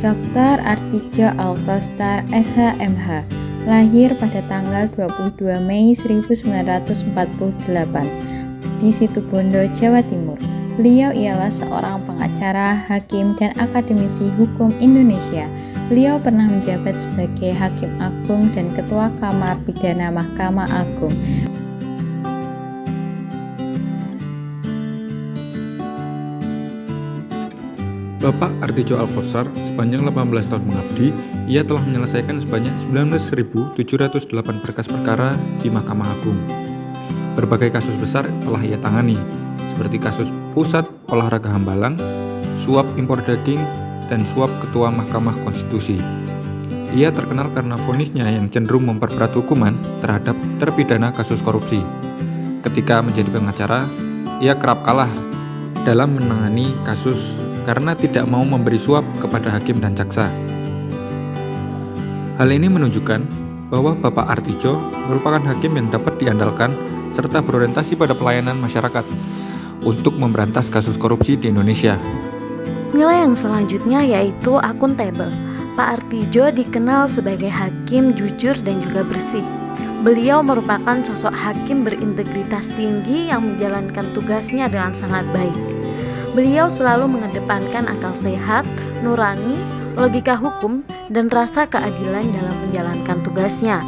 Dr. Artijo Alkostar, SHMH, lahir pada tanggal 22 Mei 1948 di Situbondo, Jawa Timur. Beliau ialah seorang pengacara, hakim, dan akademisi hukum Indonesia. Beliau pernah menjabat sebagai Hakim Agung dan Ketua Kamar Pidana Mahkamah Agung. Bapak Artijo Alkostar sepanjang 18 tahun mengabdi, ia telah menyelesaikan sebanyak 19.708 berkas perkara di Mahkamah Agung. Berbagai kasus besar telah ia tangani, seperti kasus Pusat Olahraga Hambalang, suap impor daging, dan suap Ketua Mahkamah Konstitusi. Ia terkenal karena vonisnya yang cenderung memperberat hukuman terhadap terpidana kasus korupsi. Ketika menjadi pengacara, ia kerap kalah dalam menangani kasus karena tidak mau memberi suap kepada hakim dan jaksa. Hal ini menunjukkan bahwa Bapak Artijo merupakan hakim yang dapat diandalkan serta berorientasi pada pelayanan masyarakat untuk memberantas kasus korupsi di Indonesia. Nilai yang selanjutnya yaitu akuntabel. Pak Artijo dikenal sebagai hakim jujur dan juga bersih. Beliau merupakan sosok hakim berintegritas tinggi yang menjalankan tugasnya dengan sangat baik. Beliau selalu mengedepankan akal sehat, nurani, logika hukum, dan rasa keadilan dalam menjalankan tugasnya.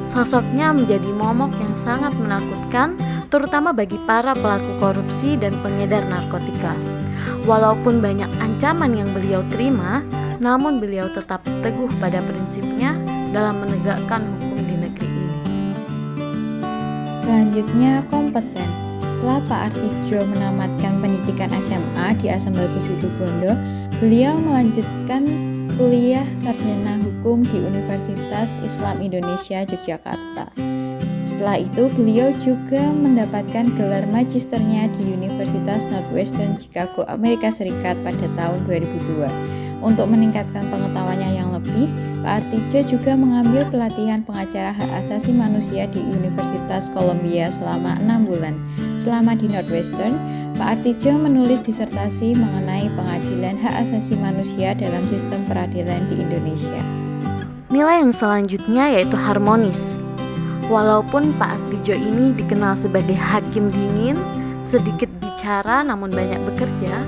Sosoknya menjadi momok yang sangat menakutkan, terutama bagi para pelaku korupsi dan pengedar narkotika. Walaupun banyak ancaman yang beliau terima, namun beliau tetap teguh pada prinsipnya dalam menegakkan hukum di negeri ini. Selanjutnya, kompeten. Setelah Pak Artijo menamatkan pendidikan SMA di Asam Bagus Situbondo, beliau melanjutkan kuliah sarjana hukum di Universitas Islam Indonesia Yogyakarta. Setelah itu, beliau juga mendapatkan gelar magisternya di Universitas Northwestern Chicago, Amerika Serikat pada tahun 2002. Untuk meningkatkan pengetahuannya yang lebih, Pak Artijo juga mengambil pelatihan pengacara hak asasi manusia di Universitas Columbia selama 6 bulan. Selama di Northwestern, Pak Artijo menulis disertasi mengenai pengadilan hak asasi manusia dalam sistem peradilan di Indonesia. Nilai yang selanjutnya yaitu harmonis. Walaupun Pak Artijo ini dikenal sebagai hakim dingin, sedikit bicara namun banyak bekerja,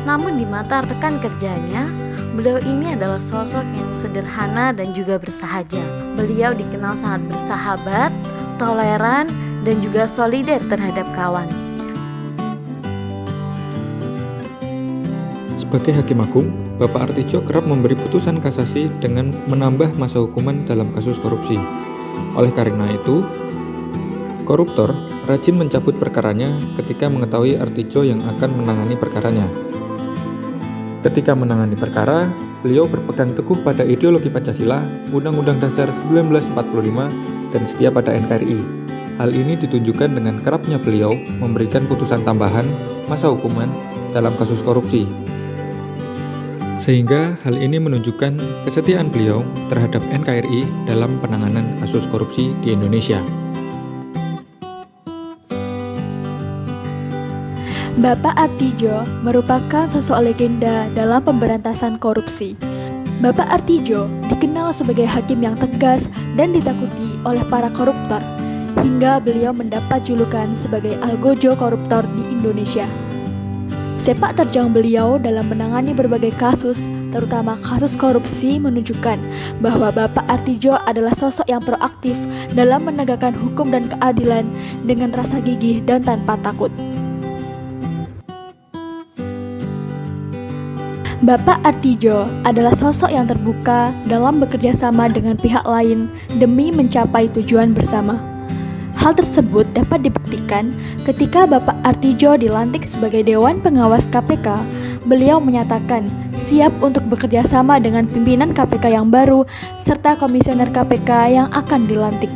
namun di mata rekan kerjanya, beliau ini adalah sosok yang sederhana dan juga bersahaja. Beliau dikenal sangat bersahabat, toleran, dan juga solider terhadap kawan. Sebagai Hakim Agung, Bapak Artijo kerap memberi putusan kasasi dengan menambah masa hukuman dalam kasus korupsi. Oleh karena itu, koruptor rajin mencabut perkaranya ketika mengetahui Artijo yang akan menangani perkaranya. Ketika menangani perkara, beliau berpegang teguh pada ideologi Pancasila, Undang-Undang Dasar 1945, dan setia pada NKRI. Hal ini ditunjukkan dengan kerapnya beliau memberikan putusan tambahan masa hukuman dalam kasus korupsi. Sehingga hal ini menunjukkan kesetiaan beliau terhadap NKRI dalam penanganan kasus korupsi di Indonesia. Bapak Artijo merupakan sosok legenda dalam pemberantasan korupsi. Bapak Artijo dikenal sebagai hakim yang tegas dan ditakuti oleh para koruptor, hingga beliau mendapat julukan sebagai Algojo koruptor di Indonesia. Sepak terjang beliau dalam menangani berbagai kasus, terutama kasus korupsi, menunjukkan bahwa Bapak Artijo adalah sosok yang proaktif dalam menegakkan hukum dan keadilan dengan rasa gigih dan tanpa takut. Bapak Artijo adalah sosok yang terbuka dalam bekerja sama dengan pihak lain demi mencapai tujuan bersama. Hal tersebut dapat dibuktikan ketika Bapak Artijo dilantik sebagai Dewan Pengawas KPK. Beliau menyatakan siap untuk bekerja sama dengan pimpinan KPK yang baru serta komisioner KPK yang akan dilantik.